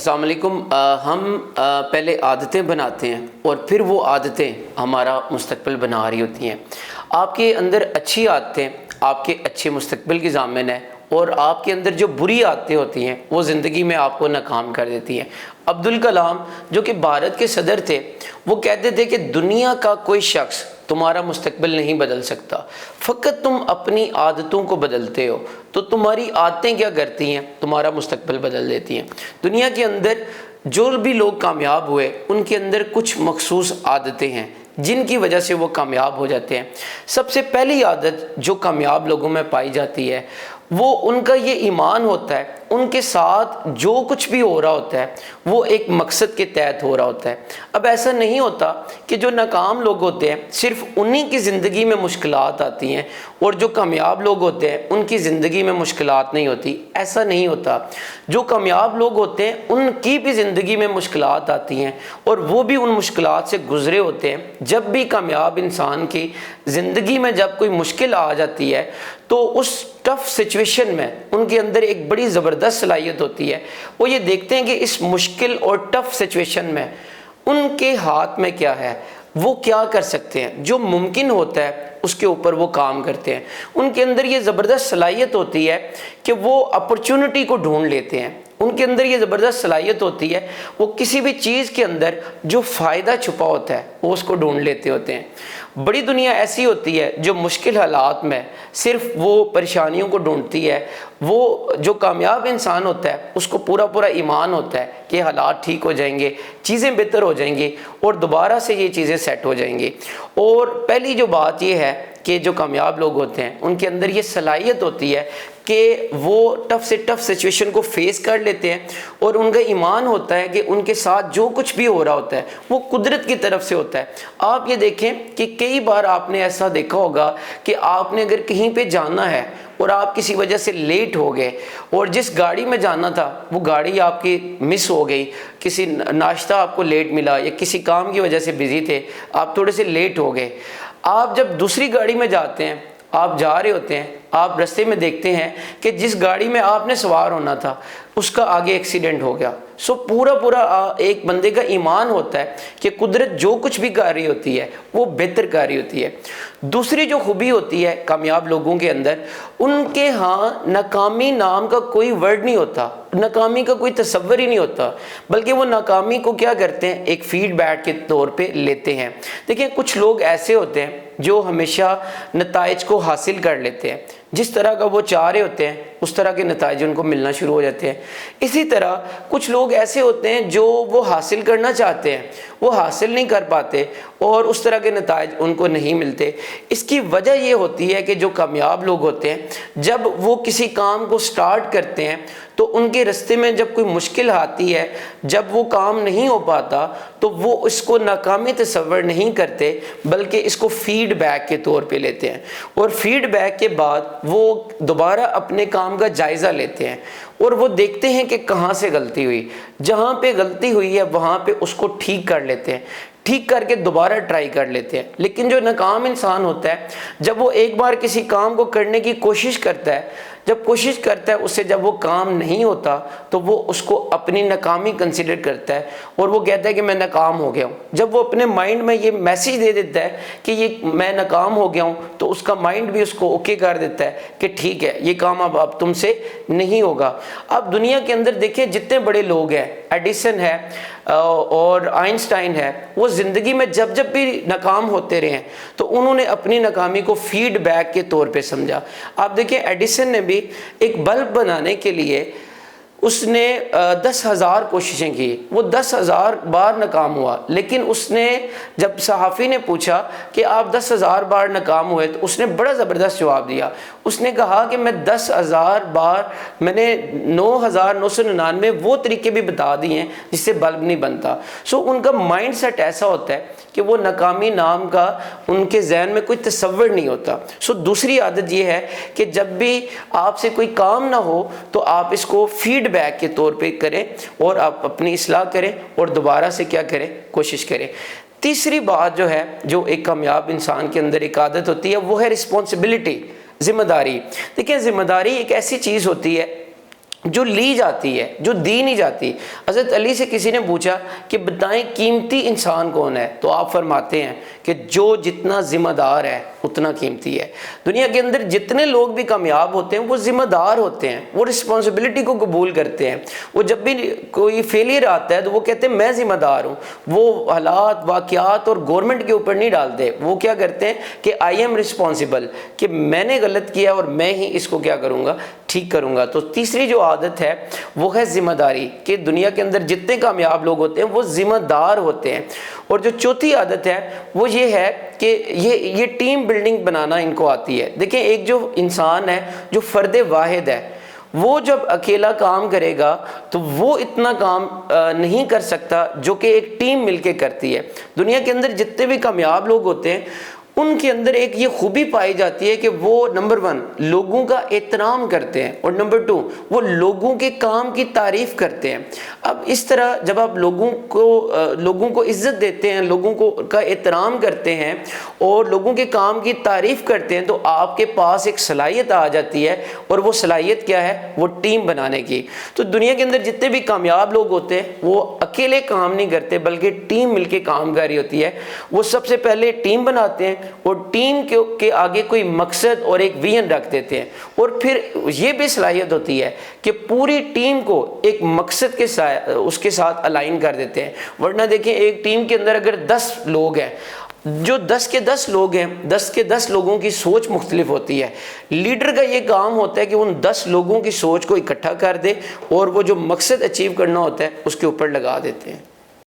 السلام علیکم۔ ہم پہلے عادتیں بناتے ہیں اور پھر وہ عادتیں ہمارا مستقبل بنا رہی ہوتی ہیں۔ آپ کے اندر اچھی عادتیں آپ کے اچھے مستقبل کی ضامن ہے، اور آپ کے اندر جو بری عادتیں ہوتی ہیں وہ زندگی میں آپ کو ناکام کر دیتی ہیں۔ عبدالکلام جو کہ بھارت کے صدر تھے، وہ کہتے تھے کہ دنیا کا کوئی شخص تمہارا مستقبل نہیں بدل سکتا، فقط تم اپنی عادتوں کو بدلتے ہو۔ تو تمہاری عادتیں کیا کرتی ہیں؟ تمہارا مستقبل بدل دیتی ہیں۔ دنیا کے اندر جو بھی لوگ کامیاب ہوئے، ان کے اندر کچھ مخصوص عادتیں ہیں جن کی وجہ سے وہ کامیاب ہو جاتے ہیں۔ سب سے پہلی عادت جو کامیاب لوگوں میں پائی جاتی ہے، وہ ان کا یہ ایمان ہوتا ہے، ان کے ساتھ جو کچھ بھی ہو رہا ہوتا ہے وہ ایک مقصد کے تحت ہو رہا ہوتا ہے۔ اب ایسا نہیں ہوتا کہ جو ناکام لوگ ہوتے ہیں صرف انہی کی زندگی میں مشکلات آتی ہیں اور جو کامیاب لوگ ہوتے ہیں ان کی زندگی میں مشکلات نہیں ہوتی۔ ایسا نہیں ہوتا۔ جو کامیاب لوگ ہوتے ہیں ان کی بھی زندگی میں مشکلات آتی ہیں اور وہ بھی ان مشکلات سے گزرے ہوتے ہیں۔ جب بھی کامیاب انسان کی زندگی میں جب کوئی مشکل آ جاتی ہے تو اس ٹف سچویشن میں ان کے اندر ایک بڑی زبردست صلاحیت ہوتی ہے۔ وہ یہ دیکھتے ہیں کہ اس مشکل اور ٹف سچویشن میں ان کے ہاتھ میں کیا ہے، وہ کیا کر سکتے ہیں۔ جو ممکن ہوتا ہے اس کے اوپر وہ کام کرتے ہیں۔ ان کے اندر یہ زبردست صلاحیت ہوتی ہے کہ وہ اپرچونٹی کو ڈھونڈ لیتے ہیں۔ ان کے اندر یہ زبردست صلاحیت ہوتی ہے، وہ کسی بھی چیز کے اندر جو فائدہ چھپا ہوتا ہے وہ اس کو ڈھونڈ لیتے ہوتے ہیں۔ بڑی دنیا ایسی ہوتی ہے جو مشکل حالات میں صرف وہ پریشانیوں کو ڈھونڈتی ہے۔ وہ جو کامیاب انسان ہوتا ہے اس کو پورا ایمان ہوتا ہے کہ حالات ٹھیک ہو جائیں گے، چیزیں بہتر ہو جائیں گی اور دوبارہ سے یہ چیزیں سیٹ ہو جائیں گی۔ اور پہلی جو بات یہ ہے کہ جو کامیاب لوگ ہوتے ہیں ان کے اندر یہ صلاحیت ہوتی ہے کہ وہ ٹف سے ٹف سچویشن کو فیس کر لیتے ہیں، اور ان کا ایمان ہوتا ہے کہ ان کے ساتھ جو کچھ بھی ہو رہا ہوتا ہے وہ قدرت کی طرف سے ہوتا ہے۔ آپ یہ دیکھیں کہ کئی بار آپ نے ایسا دیکھا ہوگا کہ آپ نے اگر کہیں پہ جانا ہے اور آپ کسی وجہ سے لیٹ ہو گئے، اور جس گاڑی میں جانا تھا وہ گاڑی آپ کی مس ہو گئی، کسی ناشتہ آپ کو لیٹ ملا یا کسی کام کی وجہ سے بزی تھے، آپ تھوڑے سے لیٹ ہو گئے۔ آپ جب دوسری گاڑی میں جاتے ہیں، آپ جا رہے ہوتے ہیں، آپ رستے میں دیکھتے ہیں کہ جس گاڑی میں آپ نے سوار ہونا تھا اس کا آگے ایکسیڈنٹ ہو گیا۔ پورا ایک بندے کا ایمان ہوتا ہے کہ قدرت جو کچھ بھی کر رہی ہوتی ہے وہ بہتر کر رہی ہوتی ہے۔ دوسری جو خوبی ہوتی ہے کامیاب لوگوں کے اندر، ان کے ہاں ناکامی نام کا کوئی ورڈ نہیں ہوتا، ناکامی کا کوئی تصور ہی نہیں ہوتا، بلکہ وہ ناکامی کو کیا کرتے ہیں، ایک فیڈ بیک کے طور پہ لیتے ہیں۔ دیکھیں کچھ لوگ ایسے ہوتے ہیں جو ہمیشہ نتائج کو حاصل کر لیتے ہیں، جس طرح کا وہ چاہ رہے ہوتے ہیں اس طرح کے نتائج ان کو ملنا شروع ہو جاتے ہیں۔ اسی طرح کچھ لوگ ایسے ہوتے ہیں جو وہ حاصل کرنا چاہتے ہیں وہ حاصل نہیں کر پاتے اور اس طرح کے نتائج ان کو نہیں ملتے۔ اس کی وجہ یہ ہوتی ہے کہ جو کامیاب لوگ ہوتے ہیں جب وہ کسی کام کو سٹارٹ کرتے ہیں تو ان کے رستے میں جب کوئی مشکل آتی ہے، جب وہ کام نہیں ہو پاتا تو وہ اس کو ناکامی تصور نہیں کرتے بلکہ اس کو فیڈ بیک کے طور پہ لیتے ہیں، اور فیڈ بیک کے بعد وہ دوبارہ اپنے کام کا جائزہ لیتے ہیں اور وہ دیکھتے ہیں کہ کہاں سے غلطی ہوئی۔ جہاں پہ غلطی ہوئی ہے وہاں پہ اس کو ٹھیک کر لیتے ہیں، ٹھیک کر کے دوبارہ ٹرائی کر لیتے ہیں۔ لیکن جو ناکام انسان ہوتا ہے جب وہ ایک بار کسی کام کو کرنے کی کوشش کرتا ہے، جب کوشش کرتا ہے، اس سے جب وہ کام نہیں ہوتا تو وہ اس کو اپنی ناکامی کنسیڈر کرتا ہے اور وہ کہتا ہے کہ میں ناکام ہو گیا ہوں۔ جب وہ اپنے مائنڈ میں یہ میسیج دے دیتا ہے کہ یہ میں ناکام ہو گیا ہوں تو اس کا مائنڈ بھی اس کو اوکے کر دیتا ہے کہ ٹھیک ہے یہ کام اب تم سے نہیں ہوگا۔ اب دنیا کے اندر دیکھیں جتنے بڑے لوگ ہیں، ایڈیسن ہے اور آئنسٹائن ہے، وہ زندگی میں جب بھی ناکام ہوتے رہے ہیں تو انہوں نے اپنی ناکامی کو فیڈ بیک کے طور پہ سمجھا۔ آپ دیکھیں ایڈیسن نے بھی ایک بلب بنانے کے لیے اس نے 10,000 کوششیں کی، وہ 10,000 بار ناکام ہوا، لیکن اس نے جب صحافی نے پوچھا کہ آپ 10,000 بار ناکام ہوئے تو اس نے بڑا زبردست جواب دیا۔ اس نے کہا کہ میں 10,000 بار، میں نے 9,999 وہ طریقے بھی بتا دیے ہیں جس سے بلب نہیں بنتا۔ ان کا مائنڈ سیٹ ایسا ہوتا ہے کہ وہ ناکامی نام کا ان کے ذہن میں کوئی تصور نہیں ہوتا۔ دوسری عادت یہ ہے کہ جب بھی آپ سے کوئی کام نہ ہو تو آپ اس کو فیڈ بیک کے طور پہ کریں اور آپ اپنی اصلاح کریں اور دوبارہ سے کیا کریں، کوشش کریں۔ تیسری بات جو ہے جو ایک کامیاب انسان کے اندر ایک عادت ہوتی ہے وہ ہے رسپانسبلٹی، ذمہ داری۔ دیکھیں ذمہ داری ایک ایسی چیز ہوتی ہے جو لی جاتی ہے، جو دی نہیں جاتی۔ حضرت علی سے کسی نے پوچھا کہ بتائیں قیمتی انسان کون ہے، تو آپ فرماتے ہیں کہ جو جتنا ذمہ دار ہے اتنا قیمتی ہے۔ دنیا کے اندر جتنے لوگ بھی کامیاب ہوتے ہیں وہ ذمہ دار ہوتے ہیں، وہ رسپانسبلٹی کو قبول کرتے ہیں۔ وہ جب بھی کوئی فیلئر آتا ہے تو وہ کہتے ہیں میں ذمہ دار ہوں، وہ حالات، واقعات اور گورنمنٹ کے اوپر نہیں ڈالتے۔ وہ کیا کرتے ہیں کہ آئی ایم رسپانسبل، کہ میں نے غلط کیا اور میں ہی اس کو کیا کروں گا، ٹھیک کروں گا۔ تو تیسری جو عادت ہے وہ ہے ذمہ داری، کہ دنیا کے اندر جتنے کامیاب لوگ ہوتے ہیں وہ ذمہ دار ہوتے ہیں۔ اور جو چوتھی عادت ہے وہ یہ ہے کہ یہ ٹیم بلڈنگ بنانا ان کو آتی ہے۔ دیکھیں ایک جو انسان ہے جو فرد واحد ہے، وہ جب اکیلا کام کرے گا تو وہ اتنا کام نہیں کر سکتا جو کہ ایک ٹیم مل کے کرتی ہے۔ دنیا کے اندر جتنے بھی کامیاب لوگ ہوتے ہیں ان کے اندر ایک یہ خوبی پائی جاتی ہے کہ وہ نمبر 1 لوگوں کا احترام کرتے ہیں، اور نمبر 2 وہ لوگوں کے کام کی تعریف کرتے ہیں۔ اب اس طرح جب آپ لوگوں کو عزت دیتے ہیں، لوگوں کا احترام کرتے ہیں اور لوگوں کے کام کی تعریف کرتے ہیں، تو آپ کے پاس ایک صلاحیت آ جاتی ہے، اور وہ صلاحیت کیا ہے؟ وہ ٹیم بنانے کی۔ تو دنیا کے اندر جتنے بھی کامیاب لوگ ہوتے ہیں وہ اکیلے کام نہیں کرتے بلکہ ٹیم مل کے کام کر رہی ہوتی ہے۔ وہ سب سے پہلے ٹیم بناتے ہیں اور ٹیم کے آگے کوئی مقصد اور ایک ویژن رکھ دیتے ہیں، اور پھر یہ بھی صلاحیت ہوتی ہے کہ پوری ٹیم کو ایک مقصد اس کے ساتھ الائن کر دیتے ہیں۔ ورنہ دیکھیں ایک ٹیم کے اندر اگر 10 لوگ ہیں، جو 10 کے 10 لوگ ہیں، 10 کے 10 لوگوں کی سوچ مختلف ہوتی ہے۔ لیڈر کا یہ کام ہوتا ہے کہ ان 10 لوگوں کی سوچ کو اکٹھا کر دے اور وہ جو مقصد اچیو کرنا ہوتا ہے اس کے اوپر لگا دیتے ہیں۔